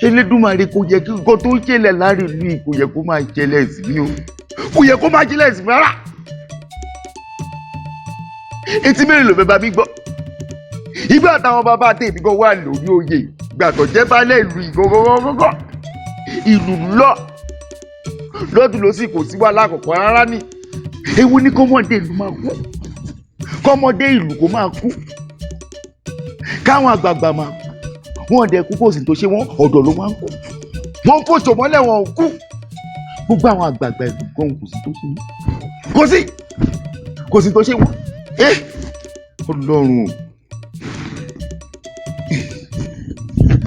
Elédùmarè kò yẹ kí nǹkan tó ń ṣẹlẹ̀ láàrin ìlú yìí kò yẹ kó máa ṣẹlẹ̀ sí mi o. Kò yẹ kó máa ṣẹlẹ̀ sí mi rárá. Etí mélòó ló fẹ́ bá mi gbọ́? Ìgbà táwọn bàbá tèmi gan wà lórí oyè ìgbà tó jẹ́ baálé ìlú ìgọ́gọ́gọ́gọ́. Ìlú lọ́dún ló sì kò sí wàhálà kankan rárá ni. Ewu ní kọ́mọdé ìlú máa kú. Kọ́mọdé ìlú kó máa kú. Káwọn àgbààgbà máa kú. Wọ́n dẹ̀ kú kò sí tó ṣe wọ́n ọ̀dọ̀ ló máa ń kú. Wọ́n ń fòṣò mọ́lẹ̀ wọn ò kú. Gbogbo àwọn àgbààgbà ìlú gan kò sí tó ṣe wọ́n. Kò sí tó ṣe wọ́n. Ọlọ́run o.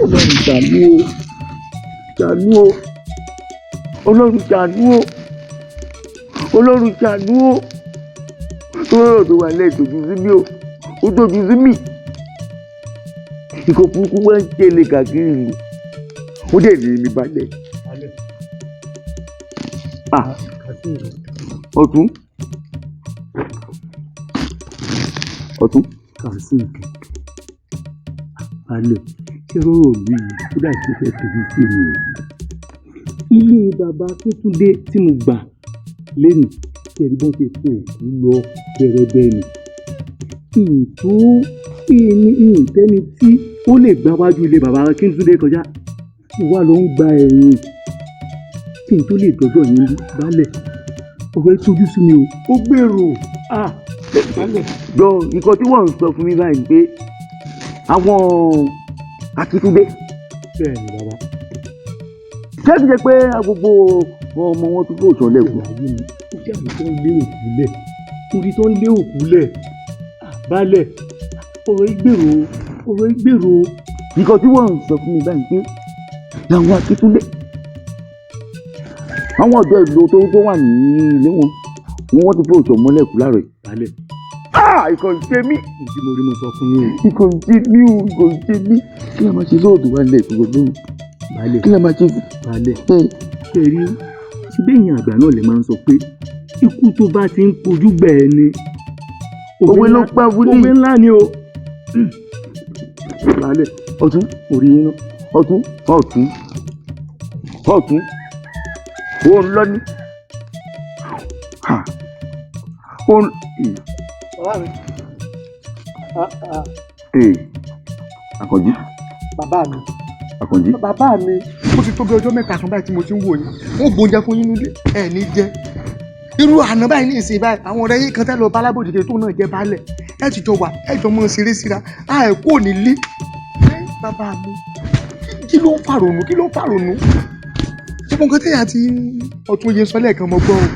Ọlọ́run ṣàánú o. Ṣàánú o. Ọlọ́run ṣàánú o. Ọlọ́run ṣàánú o. Ọlọ́run tó wà lẹ́yìn tójú sí mi o. Ó tójú sí mi. Ìkọ̀ burúkú wá ń jẹ́lé káàkiri ìlú. Ó dẹ̀ ní mi balẹ̀. Ọ̀tún. Ọ̀tún. Kàásì nǹkan. Alẹ́ ṣé rọrùn mi ó dà sí fẹ́ tóbi sí mi o. Ilé bàbá Akíntúndé tí mo gbà lẹ́nu kẹ̀rí bọ́n ṣe fún òkú lọ bẹ̀rẹ̀bẹ̀ ni. Ìtú ìtẹ́ni tí ó lè gbá wájú ilé bàbá Akíntúndé kọjá wà ló ń gba ẹ̀yìn kí n tó lè dọ́dọ̀ yín balẹ̀. Ọ̀rẹ́ tójú sí mi o. Ó gbèrò balẹ̀. Jọ nǹkan tí wọ́n ń sọ fún mi báyìí pé àwọn Akíntúndé. Bẹ́ẹ̀ ni bàbá. Ṣé kìí ṣe pé gbogbo ọmọ wọn tún fò sọlẹ̀ kù? Ó jẹ́ àwọn tó ń lé òkú lẹ̀. Torí tó ń lé òkú lẹ̀. Balẹ̀. Ọ̀rọ̀ ìgbèrò. Nǹkan tí wọ́n ń sọ fún mi báyìí pé àwọn Akíntúndé. Àwọn ọ̀dọ́ ìlú tó wà ní ilé wọn wọ́n ti fò sọ mọ́lẹ̀ kù láàárọ̀ yìí. Balẹ̀. Ìkọ̀ ìṣe mí. Ìdí mo rí mo sọ fún yín. Ìkọ̀ ìṣe mí. Kí la máa ṣe sóòtù wá nílẹ̀ ìfowó lóhùn? Balẹ̀. Kí la máa ṣe? Balẹ̀. Ṣé rí síbẹ̀ yẹn àgbà náà lè máa ń sọ pé ikú tó bá ti ń pojú gbẹ̀ ni. Òwe ló pa wúlí. Òwe ńlá ni o. Balẹ̀. Ọ̀tún. Orí yín náà. Ọ̀tún. Ó ń lọ ní. Àkànjí. Bàbá mi. Àkànjí. Bàbá mi. Ó ti tó bí ọjọ́ mẹ́ta kan báyìí tí mo ti ń wò yín. Wọ́n gbóúnjẹ fún yín nílé. Ẹ ní jẹ. Irú àná báyìí ní ìsìn báyìí. Àwọn ọ̀rẹ́ yín kan tẹ́ lọ balábòdìdè tó náà jẹ́ baálẹ̀. Ẹ ti jọ wà. Ẹ jọ mọ́ ṣeré síra. Ẹ kú nílé. Bàbá mi. Kí ló ń fàrònú? Ṣé mo kàn tẹ́yà tí ọtún yẹn sọ lẹ́ẹ̀kan mo gbọ́ o?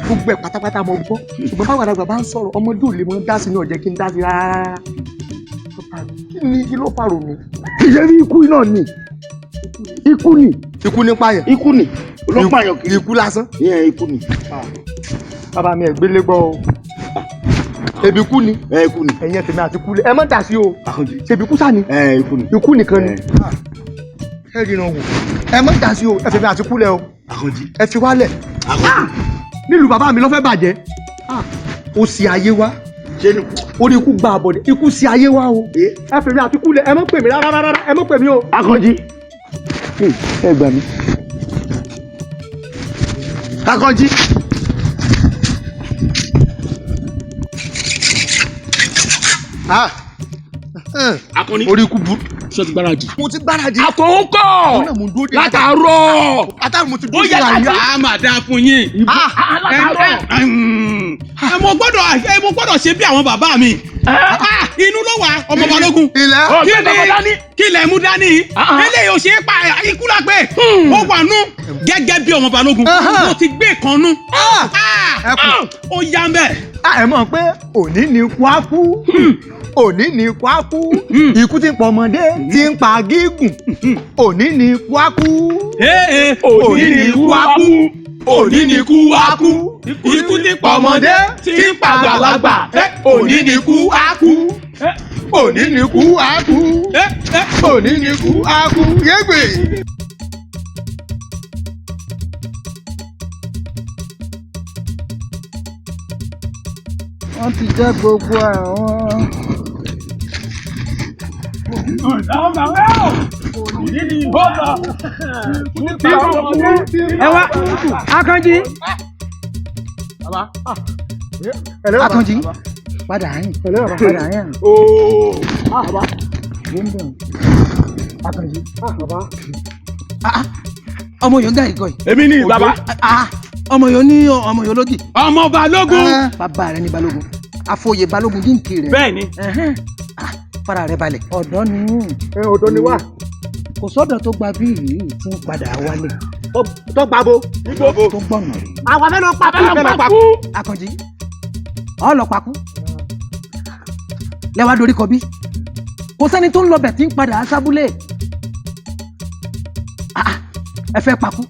Gbogbo ẹ̀ pátápátá mo gbọ́. Ṣùgbọ́n báwo àgbà bá ń sọ̀rọ̀ ọmọdé ò lè mọ dá sí ní ọ̀jẹ̀ kí n dá sí rárá. Kí ló fàrònú? Ìṣe bí ikú náà ni. Ikú ni. Ikú ní pààyàn. Ikú ni. Ló pààyàn kiri. Ikú lásán. Ikú ni. Bàbá mi ẹ̀gbélé gbọ́ o. Ebi kú ni. Ikú ni. Ẹ̀yin tèmi àti kú lé. Ẹ má dà sí o. Ṣebí kú sá ni. Ikú ni. Ikú nìkan ni. Ẹ ríran wò. Ẹ má dà sí o. Ẹ tèmi àti kú lẹ o. Ẹ fi wálẹ̀. Nílùú bàbá mi ló fẹ́ bàjẹ́. Ó sì ayé wá. Orí ikú gba àbọ̀dẹ̀. Ikú sí ayé wá o. Ẹ fèmí àti kú lẹ. Ẹ má pè mí rárá. Ẹ má pè mí o. Àkànjí. Ẹ gbà mí. Àkànjí. Akọni. Orí ikú burú. Ṣé o ti gbáradì? Mo ti gbáradì. Àkókò látàárọ̀. Látàárọ̀ mo ti dúró Ó yẹ láti máa dáa fún yín. Mo gbọ́dọ̀ ṣe bí àwọn bàbá mi. Inú ló wà ọmọ balógun. Kí ilẹ̀ mú dání. Eléyìí ò ṣe é pa ikú la pé. Ó wà nú gẹ́gẹ́ bí ọmọ balógun. Mo ti gbé kan nú. Ó yá ń bẹ̀. Ẹ mọ̀ pé òní ni ikú á kú. Òní ni ikú á kú. Ikú tí ń pọ̀ ọmọdé tí ń pa gígùn. Òní ni ikú á kú. Òní ni ikú á kú. Òní ni ikú á kú. Ikú tí ń pọ̀ ọmọdé tí ń pa àgbàlagbà. Òní ni ikú á kú. Òní ni ikú á kú. Òní ni ikú á kú. Yégbè. Wọ́n ti jẹ́ gbogbo àwọn ẹ wá Akànjí. Akànjí padà yín padà yín. Akànjí. ọmọ yóò ń dá ìkọ́ yìí. èmi ni bàbá. ọmọ yóò ní ọmọ yóò lógì. ọmọ balógun. bàbá rẹ ní balógun àfòyè balógun dínkì rẹ. bẹ́ẹ̀ni. fara rẹ balẹ̀. ọ̀dọ́ ni ọ̀dọ́ ni wá. kò sọ́dọ̀ tó gba bí yìí tí ń padà wálé. tó gba bo. tó gbọ̀nà rẹ̀. àwọn fẹ́ lọ pakú. Akànjí ọ lọ pakú. lẹ́wà dorí kọ bí. kò sẹ́ni tó ń lọ bẹ̀ tí ń padà sábúlé. ẹ fẹ́ pakú.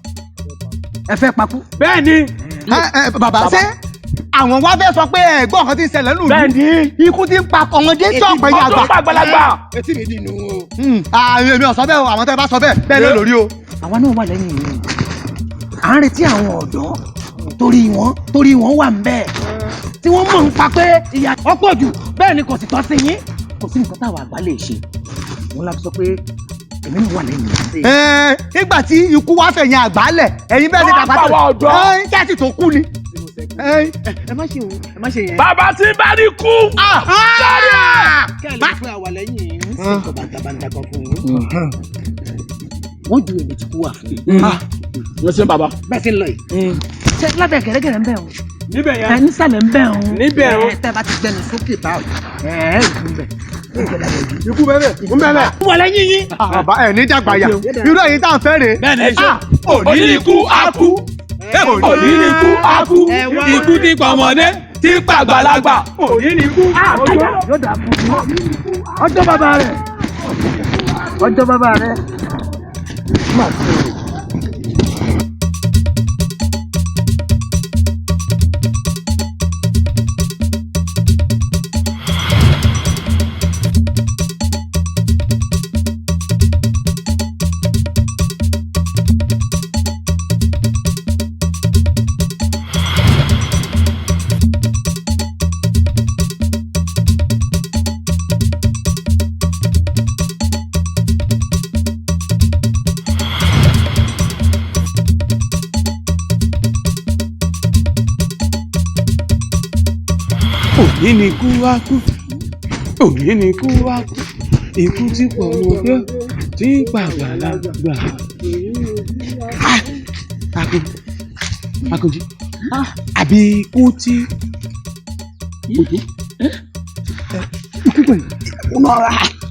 ẹ fẹ́ pakú. bẹ́ẹ̀ni. bàbá ṣé àwọn wá fẹ́ sọ pé ẹ̀gbọ́n kan ti ń ṣẹlẹ̀ lù mí. bẹ́ẹ̀ni. ikú ti ń pa ọmọdé tí ọ̀pẹ yà gbà. ọ̀tún pàgbàlagbà. etí mi dì nù o. èmi ò sọ bẹ́ẹ̀ o àwọn tẹ́ bá sọ bẹ́ẹ̀ bẹ́ẹ̀ ló lórí o. àwa náà wà lẹ́yìn yìí à ń retí àwọn ọ̀dọ́ torí wọ́n wà ń bẹ́ẹ̀ tí wọ́n mọ̀ ń pa pé ìyà ọ̀pọ̀ jù bẹ́ẹ̀ ni kò sì tọ́ sí yín kò sí nǹkan táwọn àgbà lè ṣe wọ́n la sọ pé èmi náà wà lẹ́yìn yìí. nígbà tí ikú wá fẹ̀yìn àgbà lẹ̀ ẹ̀yin bẹ́ẹ̀ ti dàgbà tó kí á sì tó kú ni. ẹ má ṣe òun ẹ má ṣe yẹn. bàbá tí bá ní kú. kí ẹ lè fẹ́ àwa lẹ́yìn yìí ń sìn kọ́ bàǹtàbàǹtà kan fún yín. wọ́n ju èmi tí kú wà fún yín. wọ́n ṣe bàbá. bẹ́ẹ̀ ti lọ yìí. ṣé lábẹ́ gẹ̀rẹ́gẹ̀rẹ́ ń bẹ̀ wọn. níbẹ̀ yẹn. ẹ nísàlẹ̀ ń bẹ̀ wọn. níbẹ̀ wọn. tẹ́ bá ti gbẹnu sókè báyìí. ìlú bẹ̀. ikú bẹ́ẹ̀ ń bẹ́ẹ̀. wà lẹ́yìn yín. bàbá ẹ̀ ní dàgbàyà irú ẹ̀yin tá à ń fẹ́ rè. bẹ́ẹ̀ni òní ni kú á kú. òní ni kú á kú. ikú ti pa ọmọdé ti pa àgbàlagbà. òní ni kú á kú. yóò dà fún mi. ọjọ́ bàbá rẹ̀. ọjọ́ bàbá rẹ̀. máa ṣe o. òní ni kú á kú. òní ni kú á kú. ikú ti pa ọmọdé ti pa àgbàlagbà. Akànjí àbí ikú tí òjò ikú pẹ̀lú ọ̀nà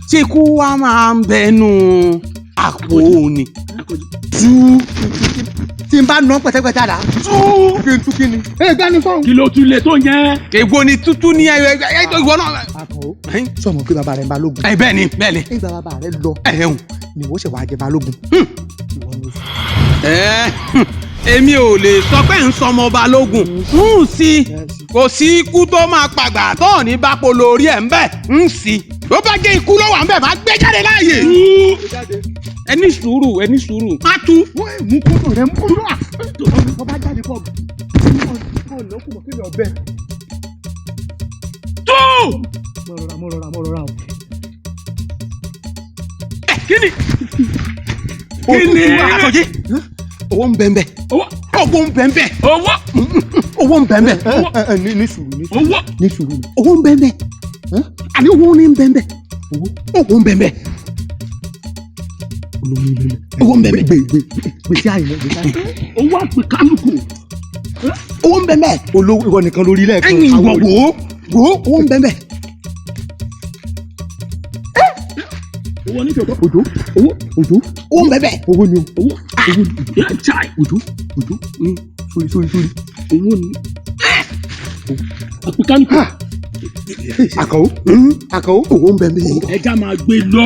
tí ikú wa máa ń bẹnu àpò ni. tú tí n bá nà pẹ̀tẹ́pẹ̀tẹ́ àdá tú kí n tú kí ni. ẹ gbani fún. kí ló tún lè tó yẹn. èwo ni tútú ní ìwọ náà. àkànó sọmọ pé bàbá rẹ ń balógun. bẹ́ẹ̀ ni bẹ́ẹ̀ ni. nígbà bàbá rẹ lọ ni wọ́n ṣe wàá jẹ balógun. ìwọ ni o sọ. èmi ò lè sọ pé ń sọmọ balógun ń sí kò sí ikú tó máa pàgbà tó ní bá polo orí ẹ̀ ń bẹ̀ ń sí ló bá jẹ́ ikú ló wà ń bẹ̀ bá gbé jáde láàyè. ẹni sùúrù ẹni sùúrù. má tú. mú kótó rẹ mú kótó rà. tó bá jáde kọ́ kọ́ lọ́kùn mọ́ kéde ọbẹ̀. tó. mo rọra o. kí ni. Akànjí. owó ń bẹ́ẹ̀ bẹ́ẹ̀. owó ń bẹ́ẹ̀ bẹ́ẹ̀. owó ń bẹ́ẹ̀ bẹ́ẹ̀. ní sùúrù owó ń bẹ́ẹ̀ bẹ́ẹ̀. àní owó ní ń bẹ́ẹ̀ bẹ́ẹ̀. owó ń bẹ́ẹ̀ bẹ́ẹ̀. owó ń bẹ́ẹ̀ bẹ́ẹ̀. gbèsè àyè owó àpè kálukú. owó ń bẹ́ẹ̀ bẹ́ẹ̀. olówó ìwọ nìkan lórí lẹ́ẹ̀kan. ẹ̀yin ìwọ wò ó owó ń bẹ́ẹ̀ bẹ́ẹ̀. owó ní tòótọ́. owó ń bẹ́ẹ̀ bẹ́ẹ̀. owó ni o. owó chai. sórí. owó ni. àpè kálukú. àkànó owó ń bẹ́ẹ̀ bẹ́ẹ̀. ẹja máa gbé lọ.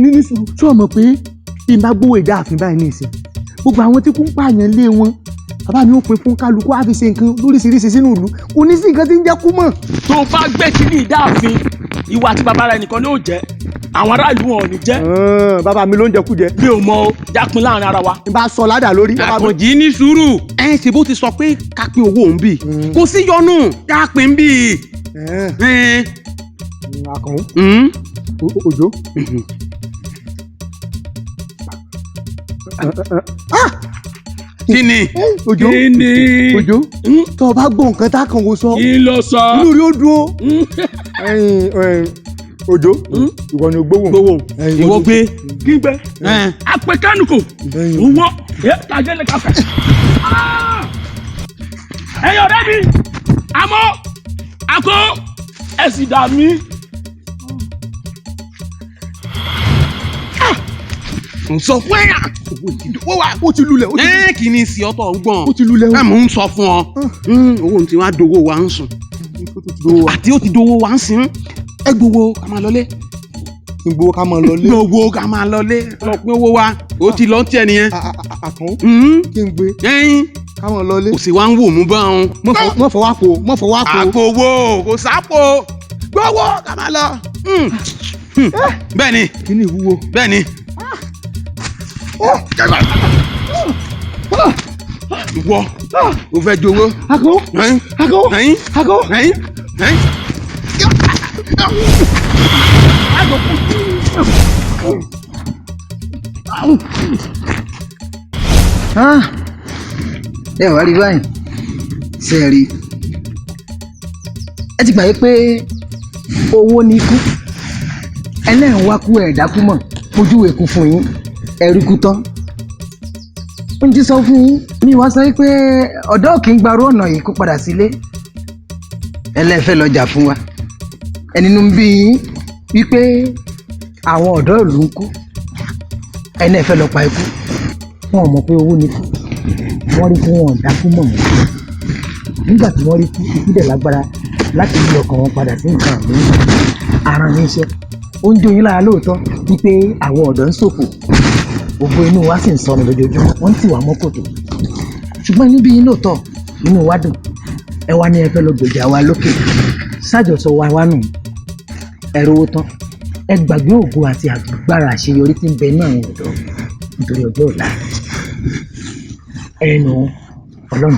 ní sùúrù tí o mọ̀ pé bí n bá gbówó ìdá àfin báyìí ní ìsìn gbogbo àwọn tí kò ń pààyàn lé wọn bàbá mi ò pín fún kálukú á fi ṣe nǹkan lóríṣiríṣi sínú ìlú kò ní sí nǹkan tí ń jẹ́ kú mọ̀. tó o bá gbé kí ní ìdáàfin ìwà àti bàbá rẹ nìkan ni ó jẹ àwọn aráàlú wọn ò ní jẹ. bàbá mi ló ń jẹkújẹ. mi ò mọ o jápin láàrin ara wa. n bá sọ ládàá lórí. Àkànjí ní sùúrù. ṣe bó ti sọ pé ká pín owó òun bì kò sí yọnu ká pín bì. Àkànó Òjó. kí ni Òjó. kí ni Òjó. tó o bá gbọ́ nǹkan tá a kàn wò sọ. kí ló sọ. inú rí ó dúró. Òjó. ìwọ ni gbówó. ìwọ gbé kí gbé. apẹkánuko owó tàjẹlẹ kàfẹ. ẹ̀yin ọ̀rẹ́ mi àmọ́ àkó ẹ̀sìn dà mí. n sọ fún ẹ̀yà ó ti lulẹ̀. kì í ní sí ọ̀tọ̀ ọgbọ́n ó ti lulẹ̀. ká mò ń sọ fún ọ owó tí wàá dowó wa ń sùn àti ó ti dowó wa ń sìn ẹ gbowó ká máa lọlé. gbowó ká máa lọlé. gbowó ká máa lọlé lọ pín owó wa ó ti lọ tiẹ̀ nìyẹn. àkàn kí n gbé ká máa lọlé. kò sì wá ń wò mú bá wọn. mọ̀ fọwọ́ àpò. àpò wo kò sápò gbowó ká máa lọ. bẹ́ẹ̀ ni kí ni ìwúwo. bẹ́ẹ̀ ni. Ìwọ o fẹ́ jowó. Àkó. ẹ wá rí báyìí ṣe é rí ẹ ti gbà yí pé owó ní ikú ẹlẹ́rìn wá kú ẹ̀ dákú mọ̀ ojú èkú fún yín ẹ̀rí kú tán ń jí sọ fún yín mi wá sọ pé ọ̀dọ́ kì í gbarú ọ̀nà yìí kó padà sílé ẹlẹ́fẹ́ lọ́jà fún wa ẹnìnú ń bí yín wípé àwọn ọ̀dọ́ ìlú ń kú ẹni ẹ̀fẹ́ lọ pa ikú wọn ò mọ̀ pé owó ní kú wọ́n rí kí wọ́n dákú mọ̀ mọ́ nígbà tí wọ́n rí kú ikú dẹ̀ lágbára láti yí ọkàn wọn padà sí nǹkan àmì ara ní iṣẹ́ ó ń jó yín lára lóòótọ́ wípé àwọn ọ̀dọ́ ń ṣòfò gbogbo inú wa sì ń sọnù lójoojúmọ́ wọ́n ń tì wá mọ́ kòtò ṣùgbọ́n níbi yín lóòótọ́ inú wa dùn ẹ wá ní ẹ fẹ́ lọ gbèjà wa lókè ṣàjọsọ wa wá nù ẹ rówó tán ẹ gbàgbé ògo àti agbára àṣeyọrí tí ń bẹ ní àwọn ọ̀dọ́ nítorí ọjọ́ ọ̀la ẹnu Ọlọ́run.